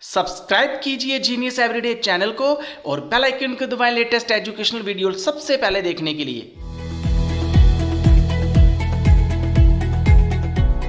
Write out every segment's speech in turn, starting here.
Subscribe कीजिए genius everyday channel को और बेल आइकन को दबाएं लेटेस्ट एजुकेशनल वीडियो सबसे पहले देखने के लिए।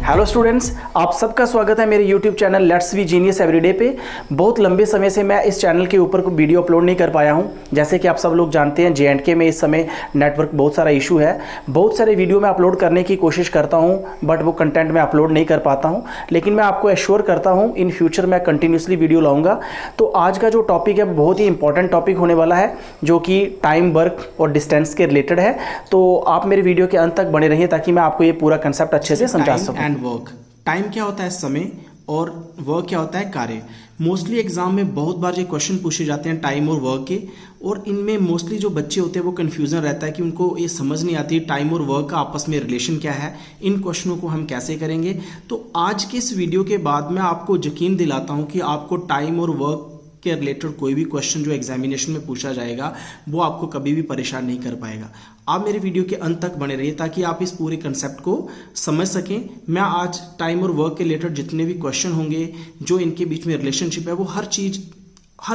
हेलो स्टूडेंट्स, आप सबका स्वागत है मेरे YouTube channel let's be genius everyday पे। बहुत लंबे समय से मैं इस चैनल के ऊपर कोई वीडियो अपलोड नहीं कर पाया हूं। जैसे कि आप सब लोग जानते हैं J&K में इस समय नेटवर्क बहुत सारा इशू है। बहुत सारे वीडियो मैं अपलोड करने की कोशिश करता हूं बट वो कंटेंट मैं अपलोड नहीं कर पाता हूं, लेकिन मैं आपको एश्योर करता हूं इन फ्यूचर मैं कंटिन्यूसली वीडियो लाऊंगा। तो आज का जो टॉपिक है बहुत ही इंपॉर्टेंट टॉपिक होने वाला है जो कि टाइम, वर्क और डिस्टेंस के रिलेटेड है। तो आप मेरे वीडियो के अंत तक बने रहिए ताकि मैं आपको ये पूरा कंसेप्ट अच्छे से समझा सकूँ। वर्क, टाइम क्या होता है समय, और वर्क क्या होता है कार्य। मोस्टली एग्जाम में बहुत बार ये क्वेश्चन पूछे जाते हैं टाइम और वर्क के, और इनमें मोस्टली जो बच्चे होते हैं वो कंफ्यूजन रहता है कि उनको ये समझ नहीं आती टाइम और वर्क का आपस में रिलेशन क्या है, इन क्वेश्चनों को हम कैसे करेंगे। तो आज के इस वीडियो के बाद मैं आपको यकीन दिलाता हूँ कि आपको टाइम और वर्क के रिलेटेड कोई भी क्वेश्चन जो एग्जामिनेशन में पूछा जाएगा वो आपको कभी भी परेशान नहीं कर पाएगा। आप मेरे वीडियो के अंत तक बने रहिए ताकि आप इस पूरे कंसेप्ट को समझ सकें। मैं आज टाइम और वर्क के रिलेटेड जितने भी क्वेश्चन होंगे, जो इनके बीच में रिलेशनशिप है, वो हर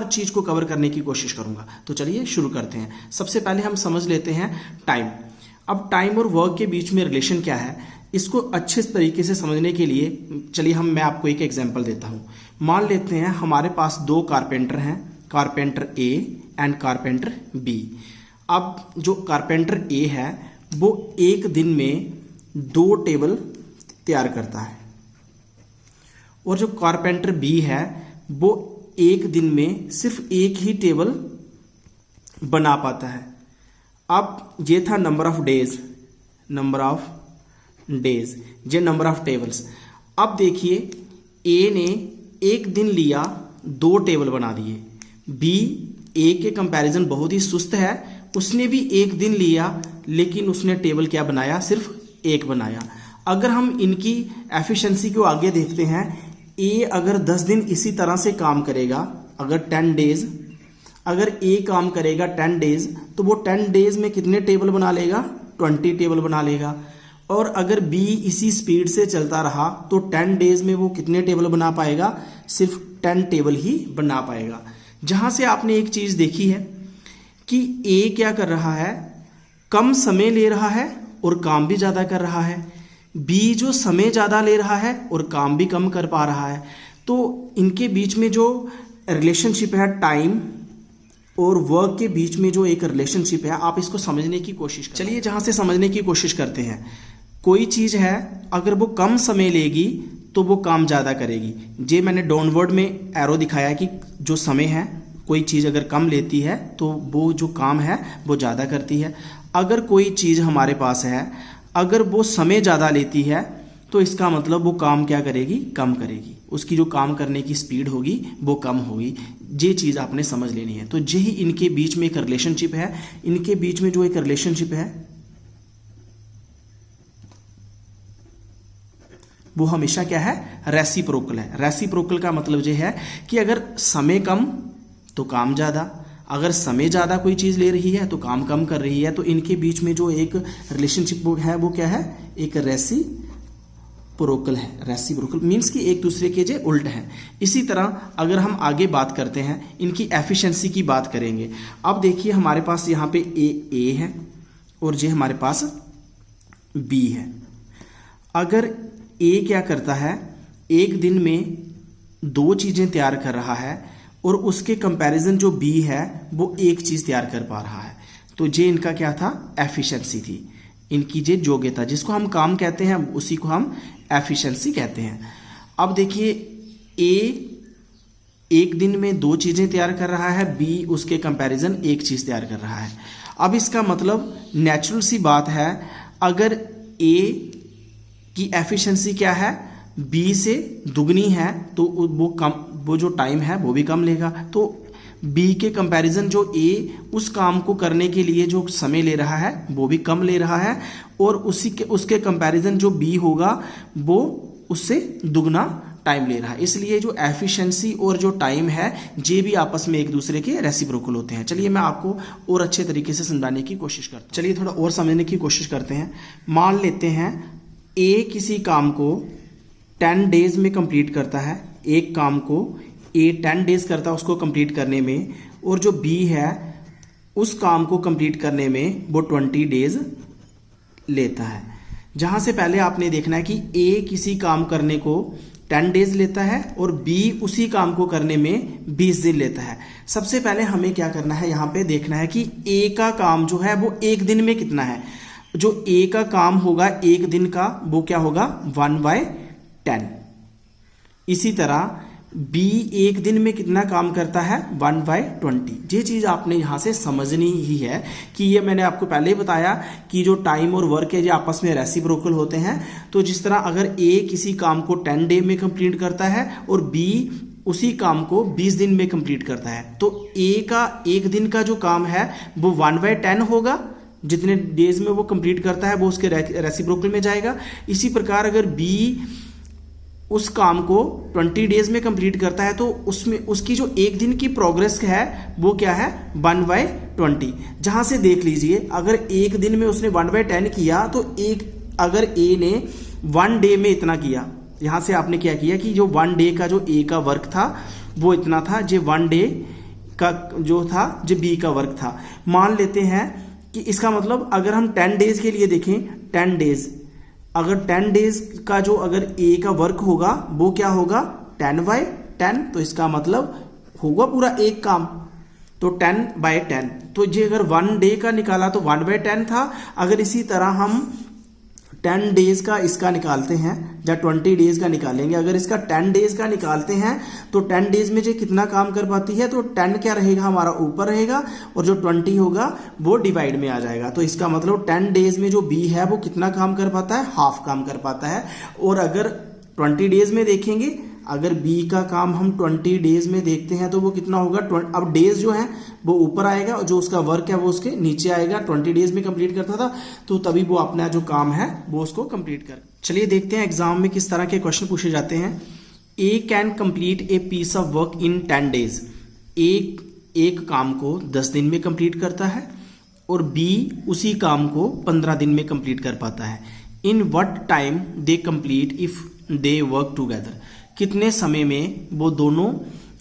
चीज को कवर करने की कोशिश करूंगा। तो चलिए शुरू करते हैं। सबसे पहले हम समझ लेते हैं टाइम। अब टाइम और वर्क के बीच में रिलेशन क्या है, इसको अच्छे तरीके से समझने के लिए चलिए मैं आपको एक एग्जांपल देता हूं। मान लेते हैं हमारे पास दो कारपेंटर हैं, carpenter A and carpenter B. अब जो कारपेंटर ए है वो एक दिन में 2 टेबल तैयार करता है, और जो कारपेंटर बी है वो एक दिन में सिर्फ एक ही टेबल बना पाता है। अब ये था नंबर ऑफ डेज, ये नंबर ऑफ टेबल्स। अब देखिए ए ने एक दिन लिया 2 टेबल बना दिए। बी ए के कंपैरिजन बहुत ही सुस्त है, उसने भी एक दिन लिया लेकिन उसने टेबल क्या बनाया, सिर्फ एक बनाया। अगर हम इनकी एफिशिएंसी को आगे देखते हैं, ए अगर 10 दिन इसी तरह से काम करेगा, अगर 10 डेज अगर ए काम करेगा 10 डेज, तो वो 10 डेज में कितने टेबल बना लेगा, 20 टेबल बना लेगा। और अगर बी इसी स्पीड से चलता रहा तो 10 डेज में वो कितने टेबल बना पाएगा, सिर्फ 10 टेबल ही बना पाएगा। जहां से आपने एक चीज देखी है कि ए क्या कर रहा है, कम समय ले रहा है और काम भी ज्यादा कर रहा है। बी जो समय ज्यादा ले रहा है और काम भी कम कर पा रहा है। तो इनके बीच में जो रिलेशनशिप है टाइम और वर्क के बीच में जो एक रिलेशनशिप है, आप इसको समझने की कोशिश करें। चलिए जहां से समझने की कोशिश करते हैं। कोई चीज है अगर वो कम समय लेगी तो वो काम ज्यादा करेगी। जे मैंने डाउनवर्ड में एरो दिखाया कि जो समय है, कोई चीज अगर कम लेती है तो वो जो काम है वो ज्यादा करती है। अगर कोई चीज हमारे पास है, अगर वो समय ज्यादा लेती है तो इसका मतलब वो काम क्या करेगी, कम करेगी। उसकी जो काम करने की स्पीड होगी वो कम होगी। ये चीज आपने समझ लेनी है। तो यही इनके बीच में एक रिलेशनशिप है। इनके बीच में जो एक रिलेशनशिप है वो हमेशा क्या है, रेसिप्रोकल है। रेसिप्रोकल का मतलब ये है कि अगर समय कम तो काम ज्यादा, अगर समय ज्यादा कोई चीज ले रही है तो काम कम कर रही है। तो इनके बीच में जो एक रिलेशनशिप है वो क्या है, एक रेसिप्रोकल है। रेसिप्रोकल मीन्स कि एक दूसरे के जो उल्ट है। इसी तरह अगर हम आगे बात करते हैं, इनकी एफिशिएंसी की बात करेंगे। अब देखिए हमारे पास यहाँ पे ए है और ये हमारे पास बी है। अगर ए क्या करता है, एक दिन में 2 चीजें तैयार कर रहा है और उसके कंपैरिजन जो बी है वो एक चीज तैयार कर पा रहा है, तो ये इनका क्या था, एफिशिएंसी थी। इनकी ये योग्यता, जिसको हम काम कहते हैं उसी को हम एफिशिएंसी कहते हैं। अब देखिए ए एक दिन में 2 चीजें तैयार कर रहा है, बी उसके कंपैरिजन एक चीज तैयार कर रहा है। अब इसका मतलब नेचुरल सी बात है, अगर ए की एफिशिएंसी क्या है, बी से दुगनी है, तो वो जो टाइम है वो भी कम लेगा। तो बी के कंपैरिजन जो ए उस काम को करने के लिए जो समय ले रहा है वो भी कम ले रहा है, और उसके कंपैरिजन जो बी होगा वो उससे दुगना टाइम ले रहा है। इसलिए जो एफिशिएंसी और जो टाइम है ये भी आपस में एक दूसरे के रेसिप्रोकल होते हैं। चलिए मैं आपको और अच्छे तरीके से समझाने की कोशिश करता हूँ। चलिए थोड़ा और समझने की कोशिश करते हैं। मान लेते हैं ए किसी काम को 10 डेज में कंप्लीट करता है, एक काम को ए 10 डेज करता है उसको कंप्लीट करने में, और जो बी है उस काम को कंप्लीट करने में वो 20 डेज लेता है। जहां से पहले आपने देखना है कि ए किसी काम करने को 10 डेज लेता है और बी उसी काम को करने में 20 दिन लेता है। सबसे पहले हमें क्या करना है, यहाँ पे देखना है कि ए का काम जो है वो एक दिन में कितना है। जो ए का काम होगा एक दिन का वो क्या होगा 1/10। इसी तरह बी एक दिन में कितना काम करता है 1/20। ये चीज आपने यहां से समझनी ही है कि ये मैंने आपको पहले ही बताया कि जो टाइम और वर्क है ये आपस में रेसिप्रोकल होते हैं। तो जिस तरह अगर ए किसी काम को 10 डे में कंप्लीट करता है और बी उसी काम को 20 दिन में कंप्लीट करता है, तो ए का एक दिन का जो काम है वो 1/10 होगा। जितने डेज में वो कंप्लीट करता है वो उसके रेसिप्रोकल में जाएगा। इसी प्रकार अगर बी उस काम को 20 डेज में कंप्लीट करता है तो उसमें उसकी जो एक दिन की प्रोग्रेस है वो क्या है 1/20। जहां से देख लीजिए अगर एक दिन में उसने 1/10 किया तो अगर ए ने 1 डे में इतना किया, यहां से आपने क्या किया कि जो 1 डे का जो ए का वर्क था वो इतना था, जो 1 डे का जो था जो बी का वर्क था। मान लेते हैं कि इसका मतलब अगर हम 10 डेज के लिए देखें, 10 डेज अगर 10 डेज का जो अगर ए का वर्क होगा वो क्या होगा 10/10, तो इसका मतलब होगा पूरा एक काम, तो 10/10। तो ये अगर 1 डे का निकाला तो 1/10 था। अगर इसी तरह हम 10 डेज का इसका निकालते हैं या 20 डेज का निकालेंगे, अगर इसका 10 डेज का निकालते हैं तो 10 डेज में जो कितना काम कर पाती है, तो 10 क्या रहेगा हमारा ऊपर रहेगा और जो 20 होगा वो डिवाइड में आ जाएगा। तो इसका मतलब 10 डेज में जो बी है वो कितना काम कर पाता है, हाफ काम कर पाता है। और अगर 20 डेज में देखेंगे, अगर बी का काम हम 20 डेज में देखते हैं तो वो कितना होगा, अब डेज जो है वो ऊपर आएगा और जो उसका वर्क है वो उसके नीचे आएगा। 20 डेज में कंप्लीट करता था तो तभी वो अपना जो काम है वो उसको कंप्लीट कर। चलिए देखते हैं एग्जाम में किस तरह के क्वेश्चन पूछे जाते हैं। A can complete a piece of work in 10 days. एक काम को 10 दिन में कंप्लीट करता है और बी उसी काम को 15 दिन में कंप्लीट कर पाता है। In what time they complete if they work together. कितने समय में वो दोनों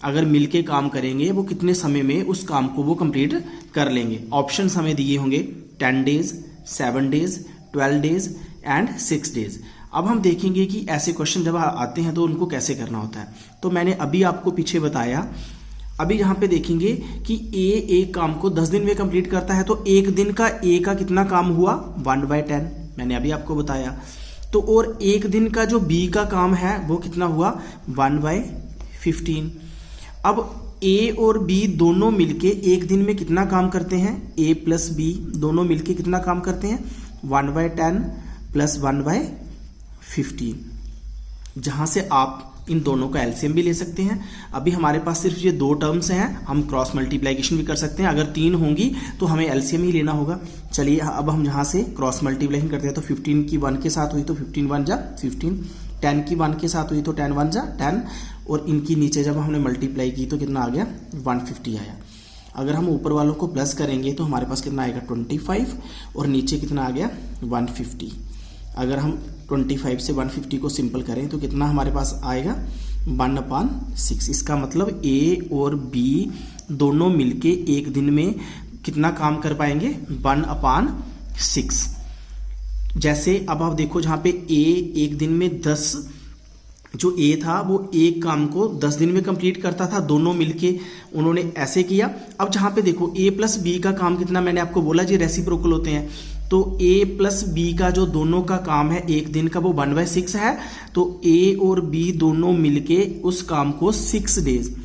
अगर मिलके काम करेंगे वो कितने समय में उस काम को वो कंप्लीट कर लेंगे। ऑप्शन हमें दिए होंगे 10 days, 7 days, 12 days and 6 days. अब हम देखेंगे कि ऐसे क्वेश्चन जब आते हैं तो उनको कैसे करना होता है। तो मैंने अभी आपको पीछे बताया, अभी यहाँ पे देखेंगे कि ए एक काम को 10 दिन में कंप्लीट करता है तो एक दिन का ए का कितना काम हुआ 1/10, मैंने अभी आपको बताया। तो और एक दिन का जो बी का काम है वो कितना हुआ 1/15। अब ए और बी दोनों मिलके एक दिन में कितना काम करते हैं, ए प्लस बी दोनों मिलके कितना काम करते हैं 1/10 प्लस 1/15। जहां से आप इन दोनों का एलसीएम भी ले सकते हैं। अभी हमारे पास सिर्फ ये 2 टर्म्स हैं, हम क्रॉस मल्टीप्लिकेशन भी कर सकते हैं। अगर 3 होंगी तो हमें एलसीएम ही लेना होगा। चलिए अब हम यहाँ से क्रॉस मल्टीप्लिकेशन करते हैं। तो 15 की 1 के साथ हुई तो 15 1 जा 15, 10 की 1 के साथ हुई तो 10 1 जा 10, और इनकी नीचे जब हमने मल्टीप्लाई की तो कितना आ गया 150 आया। अगर हम ऊपर वालों को प्लस करेंगे तो हमारे पास कितना आएगा 25 और नीचे कितना आ गया 150। अगर हम 25 से 150 को सिंपल करें तो कितना हमारे पास आएगा 1/6। इसका मतलब ए और बी दोनों मिलके एक दिन में कितना काम कर पाएंगे 1/6। जैसे अब आप देखो जहां पे ए एक दिन में 10, जो ए था वो एक काम को 10 दिन में कंप्लीट करता था, दोनों मिलके उन्होंने ऐसे किया। अब जहां पे देखो ए प्लस बी का काम कितना, मैंने आपको बोला जी रेसिप्रोकल होते हैं, तो ए प्लस बी का जो दोनों का काम है एक दिन का वो 1/6 है। तो ए और बी दोनों मिलके उस काम को 6 डेज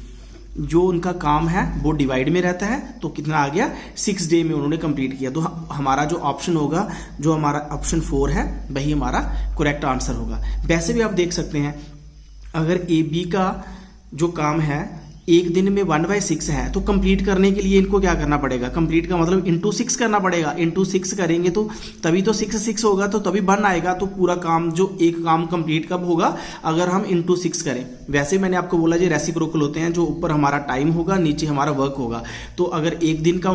जो उनका काम है वो डिवाइड में रहता है, तो कितना आ गया 6 डे में उन्होंने कंप्लीट किया। तो हमारा जो ऑप्शन होगा, जो हमारा ऑप्शन 4 है, वही हमारा करेक्ट आंसर होगा। वैसे भी आप देख सकते हैं अगर ए बी का जो काम है एक दिन में 1/6 है तो कंप्लीट करने के लिए इनको क्या करना पड़ेगा, कंप्लीट का मतलब इंटू 6 करना पड़ेगा। इंटू 6 करेंगे तो तभी तो 6 होगा, तो तभी 1 आएगा। तो पूरा काम जो एक काम कंप्लीट कब होगा अगर हम इंटू 6 करें। वैसे मैंने आपको बोला जी रेसिप्रोकल होते हैं, जो ऊपर हमारा टाइम होगा नीचे हमारा वर्क होगा। तो अगर एक दिन का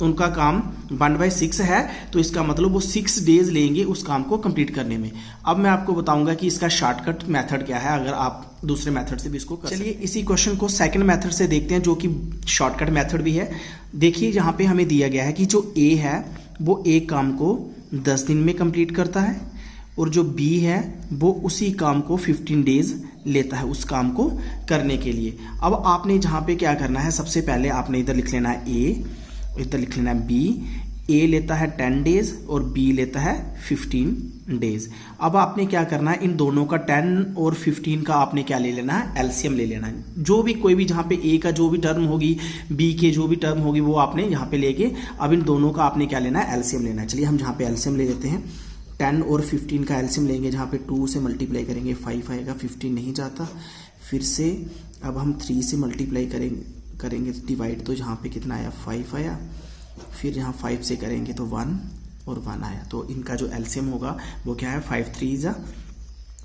उनका काम 1/6 है, तो इसका मतलब वो 6 डेज लेंगे उस काम को कंप्लीट करने में। अब मैं आपको बताऊंगा कि इसका शॉर्टकट मेथड क्या है, अगर आप दूसरे मेथड से भी इसको कर। चलिए इसी क्वेश्चन को सेकंड मेथड से देखते हैं, जो कि शॉर्टकट मेथड भी है। देखिए यहाँ पे हमें दिया गया है कि जो ए है वो एक काम को 10 दिन में कंप्लीट करता है, और जो बी है वो उसी काम को 15 डेज लेता है उस काम को करने के लिए। अब आपने जहाँ पे क्या करना है, सबसे पहले आपने इधर लिख लेना है ए, इधर लिख लेना है बी। ए लेता है 10 डेज और बी लेता है 15 डेज। अब आपने क्या करना है, इन दोनों का 10 और 15 का आपने क्या ले लेना है, एलसीएम ले लेना है। जो भी कोई भी जहाँ पे ए का जो भी टर्म होगी, बी के जो भी टर्म होगी, वो आपने यहाँ पे लेके अब इन दोनों का आपने क्या लेना है, एलसीएम लेना है। चलिए हम जहाँ पे एलसीएम ले लेते हैं, 10 और 15 का एलसीएम लेंगे, जहाँ पे 2 से मल्टीप्लाई करेंगे 5 आएगा, 15 नहीं जाता। फिर से अब हम 3 से मल्टीप्लाई करेंगे डिवाइड, तो यहाँ पे कितना आया, 5 आया। फिर यहाँ 5 से करेंगे तो 1 और 1 आया। तो इनका जो एलसीएम होगा वो क्या है, 5 3 जा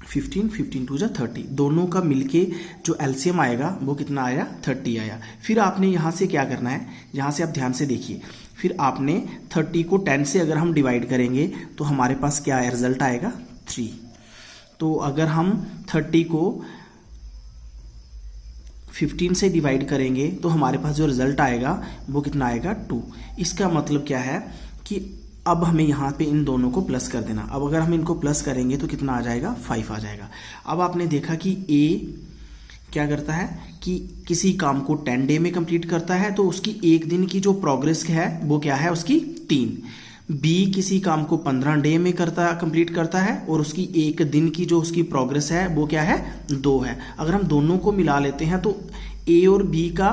15, 15 2 जा 30। दोनों का मिलके जो एलसीएम आएगा वो कितना आया, 30 आया। फिर आपने यहाँ से क्या करना है, यहाँ से आप ध्यान से देखिए, फिर आपने 30 को 10 से अगर हम डिवाइड करेंगे तो हमारे पास क्या है, रिजल्ट आएगा 3। तो अगर हम 30 को 15 से डिवाइड करेंगे तो हमारे पास जो रिजल्ट आएगा वो कितना आएगा, 2। इसका मतलब क्या है कि अब हमें यहाँ पे इन दोनों को प्लस कर देना। अब अगर हम इनको प्लस करेंगे तो कितना आ जाएगा, 5 आ जाएगा। अब आपने देखा कि ए क्या करता है कि किसी काम को 10 डे में कंप्लीट करता है, तो उसकी एक दिन की जो प्रोग्रेस है वो क्या है, उसकी 3। बी किसी काम को 15 डे में कंप्लीट करता है, और उसकी एक दिन की जो उसकी प्रोग्रेस है वो क्या है, 2 है। अगर हम दोनों को मिला लेते हैं तो ए और बी का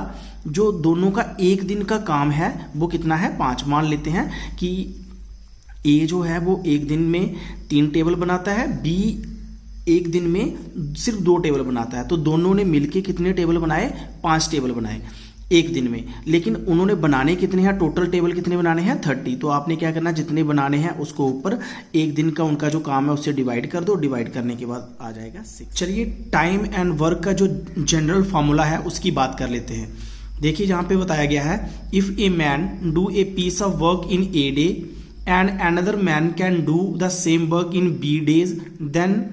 जो दोनों का एक दिन का काम है वो कितना है, 5। मान लेते हैं कि ए जो है वो एक दिन में 3 टेबल बनाता है, बी एक दिन में सिर्फ 2 टेबल बनाता है। तो दोनों ने मिलके कितने टेबल बनाए, 5 टेबल बनाए एक दिन में। लेकिन उन्होंने बनाने कितने हैं, टोटल टेबल कितने बनाने हैं, 30। तो आपने क्या करना, जितने बनाने हैं उसको ऊपर एक दिन का उनका जो काम है उससे डिवाइड कर दो। डिवाइड करने के बाद आ जाएगा 6। चलिए टाइम एंड वर्क का जो जनरल फॉर्मूला है उसकी बात कर लेते हैं। देखिए जहाँ पे बताया गया है, if a man do a piece of work in a day and another man can do the same work in B days, then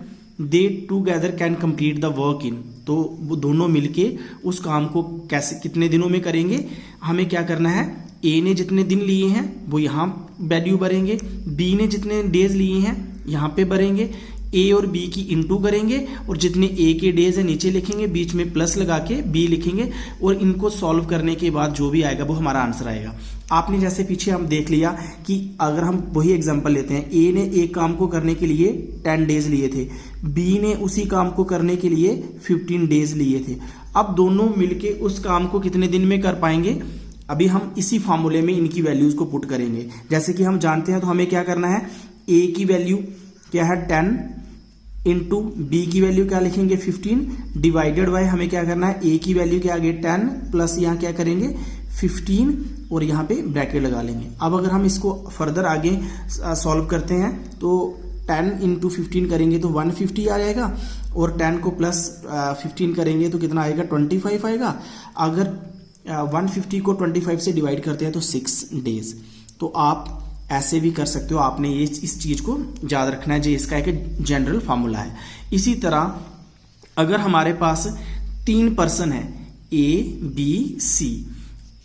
they together can complete the work in. तो वो दोनों मिलके उस काम को कैसे कितने दिनों में करेंगे, हमें क्या करना है, ए ने जितने दिन लिए हैं वो यहाँ वैल्यू भरेंगे, बी ने जितने डेज लिए हैं यहाँ पे भरेंगे, ए और बी की इनटू करेंगे, और जितने ए के डेज है नीचे लिखेंगे, बीच में प्लस लगा के बी लिखेंगे, और इनको सॉल्व करने के बाद जो भी आएगा वो हमारा आंसर आएगा। आपने जैसे पीछे हम देख लिया कि अगर हम वही एग्जांपल लेते हैं, ए ने एक काम को करने के लिए 10 डेज लिए थे, बी ने उसी काम को करने के लिए 15 डेज लिए थे। अब दोनों मिलके उस काम को कितने दिन में कर पाएंगे, अभी हम इसी फॉर्मूले में इनकी वैल्यूज को पुट करेंगे। जैसे कि हम जानते हैं, तो हमें क्या करना है, ए की वैल्यू क्या है 10 इंटू बी की वैल्यू क्या लिखेंगे 15 डिवाइडेड बाय हमें क्या करना है, ए की वैल्यू क्या आगे 10 प्लस यहाँ क्या करेंगे 15 और यहाँ पे ब्रैकेट लगा लेंगे। अब अगर हम इसको फर्दर आगे सॉल्व करते हैं तो 10 इंटू 15 करेंगे तो 150 आ जाएगा, और 10 को प्लस 15 करेंगे तो कितना आएगा 25 आएगा। अगर 150 को 25 से डिवाइड करते हैं तो 6 डेज। तो आप ऐसे भी कर सकते हो, आपने ये इस चीज को याद रखना है, जो इसका एक जनरल फार्मूला है। इसी तरह अगर हमारे पास 3 पर्सन है ए बी सी,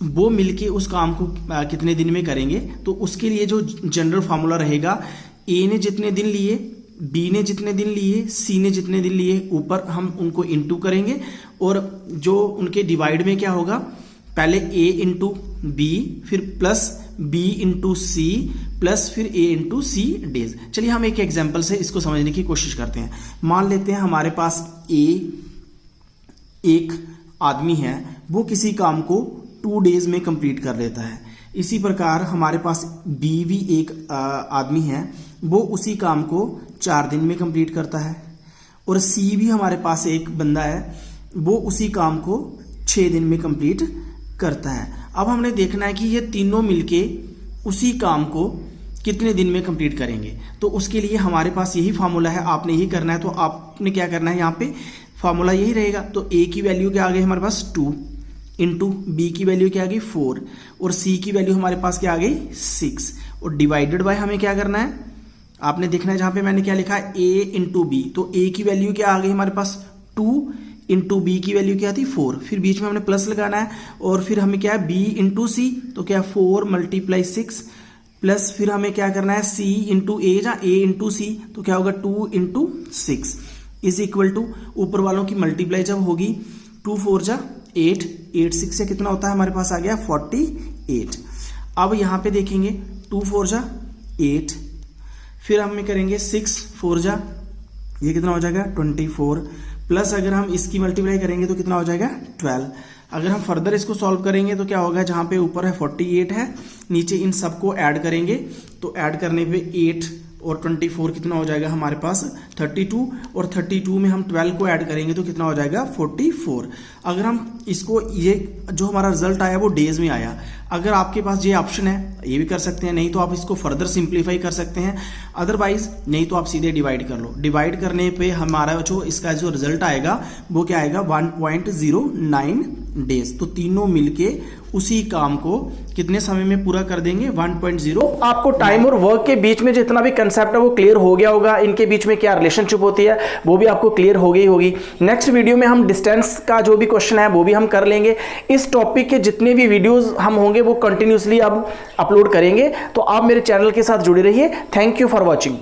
वो मिलके उस काम को कितने दिन में करेंगे, तो उसके लिए जो जनरल फार्मूला रहेगा, ए ने जितने दिन लिए, बी ने जितने दिन लिए, सी ने जितने दिन लिए, ऊपर हम उनको इंटू करेंगे, और जो उनके डिवाइड में क्या होगा, पहले ए इंटू बी, फिर प्लस बी इंटू सी, प्लस फिर ए इंटू सी डेज। चलिए हम एक एग्जांपल से इसको समझने की कोशिश करते हैं। मान लेते हैं हमारे पास एक आदमी है, वो किसी काम को 2 डेज में कंप्लीट कर लेता है। इसी प्रकार हमारे पास बी भी एक आदमी है, वो उसी काम को 4 दिन में कंप्लीट करता है, और सी भी हमारे पास एक बंदा है, वो उसी काम को 6 दिन में कंप्लीट करता है। अब हमने देखना है कि ये तीनों मिलके उसी काम को कितने दिन में कंप्लीट करेंगे। तो उसके लिए हमारे पास यही फार्मूला है, आपने यही करना है। तो आपने क्या करना है, यहाँ पे फार्मूला यही रहेगा। तो ए की वैल्यू क्या आ गई हमारे पास 2 इंटू बी की वैल्यू क्या आ गई 4 और सी की वैल्यू हमारे पास क्या आ गई 6 और डिवाइडेड बाय हमें क्या करना है, आपने देखना है जहां पे मैंने क्या लिखा है a इंटू बी, तो a की वैल्यू क्या आ गई हमारे पास 2 इंटू बी की वैल्यू क्या थी 4, फिर बीच में हमने प्लस लगाना है और फिर हमें क्या है b इंटू सी, तो क्या 4 मल्टीप्लाई 6 प्लस फिर हमें क्या करना है c इंटू ए, जहां a इंटू सी तो क्या होगा 2 इंटू 6 इज इक्वल टू ऊपर वालों की मल्टीप्लाई जब होगी 2 4 जा 8, 8 6 से कितना होता है हमारे पास आ गया 48। अब यहां पे देखेंगे 2 4 जा 8, फिर हम करेंगे 6 4 जा, ये कितना हो जाएगा 24 प्लस अगर हम इसकी मल्टीप्लाई करेंगे तो कितना हो जाएगा 12। अगर हम फर्दर इसको सॉल्व करेंगे तो क्या होगा, जहां पे ऊपर है 48 है, नीचे इन सबको ऐड करेंगे तो ऐड करने पे 8 और 24 कितना हो जाएगा हमारे पास 32 और 32 में हम 12 को ऐड करेंगे तो कितना हो जाएगा 44। अगर हम इसको, ये जो हमारा रिजल्ट आया वो डेज में आया, अगर आपके पास ये ऑप्शन है ये भी कर सकते हैं, नहीं तो आप इसको फर्दर सिंप्लीफाई कर सकते हैं, अदरवाइज नहीं तो आप सीधे डिवाइड कर लो। डिवाइड करने पे हमारा जो इसका जो रिजल्ट आएगा वो क्या आएगा 1.09 डेज। तो तीनों मिलके उसी काम को कितने समय में पूरा कर देंगे 1.0। आपको टाइम और वर्क के बीच में जितना भी कंसेप्ट है वो क्लियर हो गया होगा, इनके बीच में क्या रिलेशनशिप होती है वो भी आपको क्लियर हो गई होगी। नेक्स्ट वीडियो में हम डिस्टेंस का जो भी क्वेश्चन है वो भी हम कर लेंगे। इस टॉपिक के जितने भी वीडियोस हम होंगे वो कंटिन्यूसली अब अपलोड करेंगे, तो आप मेरे चैनल के साथ जुड़े रहिए। Thank you for watching.